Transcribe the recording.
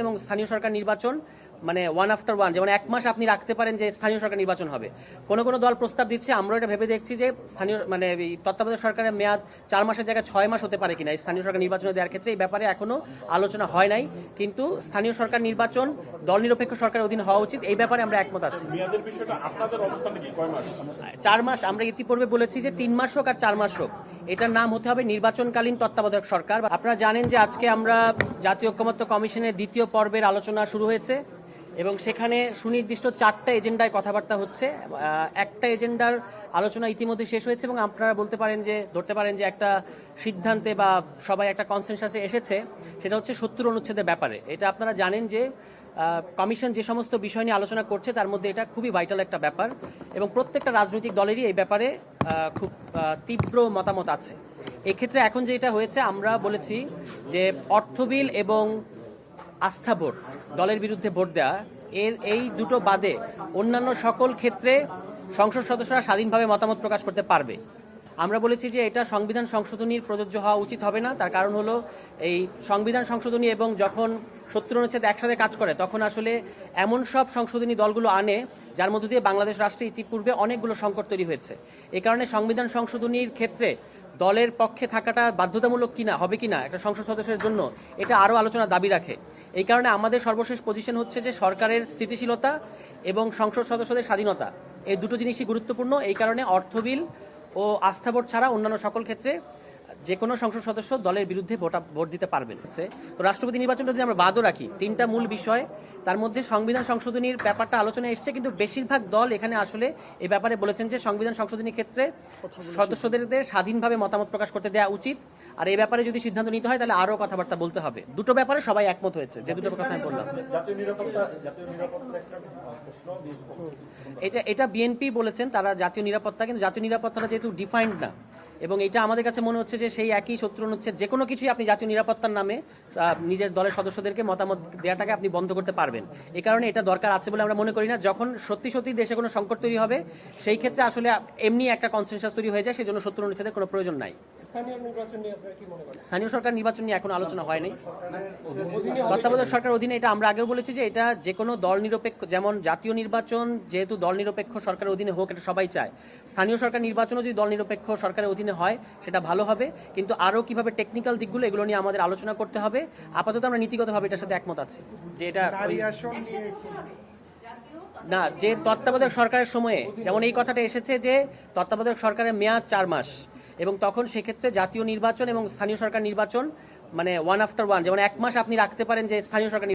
এবং স্থানীয় সরকার নির্বাচন মানে ওয়ান আফটার ওয়ান, যেমন এক মাস আপনি রাখতে পারেন যে স্থানীয় সরকার নির্বাচন হবে। কোনো কোনো দল প্রস্তাব দিচ্ছে, আমরা এটা ভেবে দেখছি যে স্থানীয় মানে এই তত্ত্বাবধায়ক সরকারের মেয়াদ 4 মাসের জায়গায় 6 মাস হতে পারে কিনা এই স্থানীয় সরকার নির্বাচনে দেওয়ার ক্ষেত্রে। এই ব্যাপারে এখনো আলোচনা হয় নাই, কিন্তু স্থানীয় সরকার নির্বাচন দল নিরপেক্ষ সরকারের অধীন হওয়া উচিত, এই ব্যাপারে আমরা একমত আছি। 4 মাস আমরা ইতিপূর্বে বলেছি যে 3 মাস হোক আর 4 মাস হোক, এটার নাম হতে হবে নির্বাচনকালীন তত্ত্বাবধায়ক সরকার। আপনারা জানেন যে আজকে আমরা জাতীয় ঐকমত্য কমিশনের দ্বিতীয় পর্বের আলোচনা শুরু হয়েছে এবং সেখানে সুনির্দিষ্ট 4টা এজেন্ডায় কথাবার্তা হচ্ছে। একটা এজেন্ডার আলোচনা ইতিমধ্যে শেষ হয়েছে এবং আপনারা ধরতে পারেন যে একটা সিদ্ধান্তে বা সবাই একটা কনসেনসাসে এসেছে, সেটা হচ্ছে 70 অনুচ্ছেদের ব্যাপারে। এটা আপনারা জানেন যে কমিশন যে সমস্ত বিষয় নিয়ে আলোচনা করছে তার মধ্যে এটা খুবই ভাইটাল একটা ব্যাপার এবং প্রত্যেকটা রাজনৈতিক দলেরই এই ব্যাপারে খুব তীব্র মতামত আছে। এক্ষেত্রে এখন যেটা হয়েছে, আমরা বলেছি যে অর্থ বিল এবং আস্থা ভোট, দলের বিরুদ্ধে ভোট দেওয়া, এই দুটো বাদে অন্যান্য সকল ক্ষেত্রে সংসদ সদস্যরা স্বাধীনভাবে মতামত প্রকাশ করতে পারবে। আমরা বলেছি যে এটা সংবিধান সংশোধনীর প্রযোজ্য হওয়া উচিত হবে না। তার কারণ হলো এই সংবিধান সংশোধনী এবং যখন 70 অনুচ্ছেদ একসাথে কাজ করে তখন আসলে এমন সব সংশোধনী দলগুলো আনে যার মধ্য দিয়ে বাংলাদেশ রাষ্ট্রে ইতিপূর্বে অনেকগুলো সংকট তৈরি হয়েছে। এই কারণে সংবিধান সংশোধনীর ক্ষেত্রে দলের পক্ষে থাকাটা বাধ্যতামূলক হবে কিনা একটা সংসদ সদস্যের জন্য, এটা আরও আলোচনার দাবি রাখে। এই কারণে আমাদের সর্বশেষ পজিশন হচ্ছে যে সরকারের স্থিতিশীলতা এবং সংসদ সদস্যদের স্বাধীনতা, এই দুটো জিনিসই গুরুত্বপূর্ণ। এই কারণে অর্থ বিল ও আস্থা ভোট ছাড়া অন্যান্য সকল ক্ষেত্রে যে কোনো সংসদ সদস্য দলের বিরুদ্ধে ভোট দিতে পারবেন। তো রাষ্ট্রপতি নির্বাচনটা যদি আমরা বাদও রাখি, 3টা মূল বিষয়, তার মধ্যে সংবিধান সংশোধনীর ব্যাপারটা আলোচনায় এসছে, কিন্তু বেশিরভাগ দল এখানে আসলে এই ব্যাপারে বলেছেন যে সংবিধান সংশোধনীর ক্ষেত্রে সদস্যদের স্বাধীনভাবে মতামত প্রকাশ করতে দেওয়া উচিত। আর এই ব্যাপারে যদি সিদ্ধান্ত নিতে হয় তাহলে আরও কথাবার্তা বলতে হবে। দুটো ব্যাপারে সবাই একমত হয়েছে, যে দুটো কথা আমি বললাম। এটা বিএনপি বলেছেন তারা জাতীয় নিরাপত্তা, কিন্তু জাতীয় নিরাপত্তাটা যেহেতু ডিফাইন্ড না, এবং এটা আমাদের কাছে মনে হচ্ছে যে সেই একই 70 অনুচ্ছেদ যে কোনো কিছুই আপনি জাতীয় নিরাপত্তার নামে নিজের দলের সদস্যদেরকে মতামত দেওয়াটাকে আপনি বন্ধ করতে পারবেন। এই কারণে এটা দরকার আছে বলে আমরা মনে করি না। যখন সত্যি সত্যি দেশে কোনো সংকট তৈরি হবে সেই ক্ষেত্রে আসলে এমনি একটা কনসেনসাস তৈরি হয়ে যায়, সেই জন্য 70 অনুচ্ছেদের কোনো প্রয়োজন নাই। স্থানীয় সরকার নির্বাচন নিয়ে এখন আলোচনা হয়নি। তত্ত্বাবধায়ক সরকার অধীনে এটা আমরা আগেও বলেছি যে এটা যে কোনো দল নিরপেক্ষ, যেমন জাতীয় নির্বাচন যেহেতু দল নিরপেক্ষ সরকারের অধীনে হোক, এটা সবাই চায়। স্থানীয় সরকার নির্বাচনও যদি দল নিরপেক্ষ সরকারের অধীনে হয় সেটা ভালো হবে, কিন্তু আরও কিভাবে টেকনিক্যাল দিকগুলো এগুলো নিয়ে আমাদের আলোচনা করতে হবে। আপাতত আমরা নীতিগতভাবে এটার সাথে একমত আছি যে এটা না, যে তত্ত্বাবধায়ক সরকারের সময়ে যেমন এই কথাটা এসেছে যে তত্ত্বাবধায়ক সরকারের মেয়াদ 4 মাস, এবং তখন সেক্ষেত্রে জাতীয় নির্বাচন এবং স্থানীয় সরকার নির্বাচন মানে ওয়ান আফটার ওয়ান, যেমন 1 মাস আপনি রাখতে পারেন যে স্থানীয় সরকার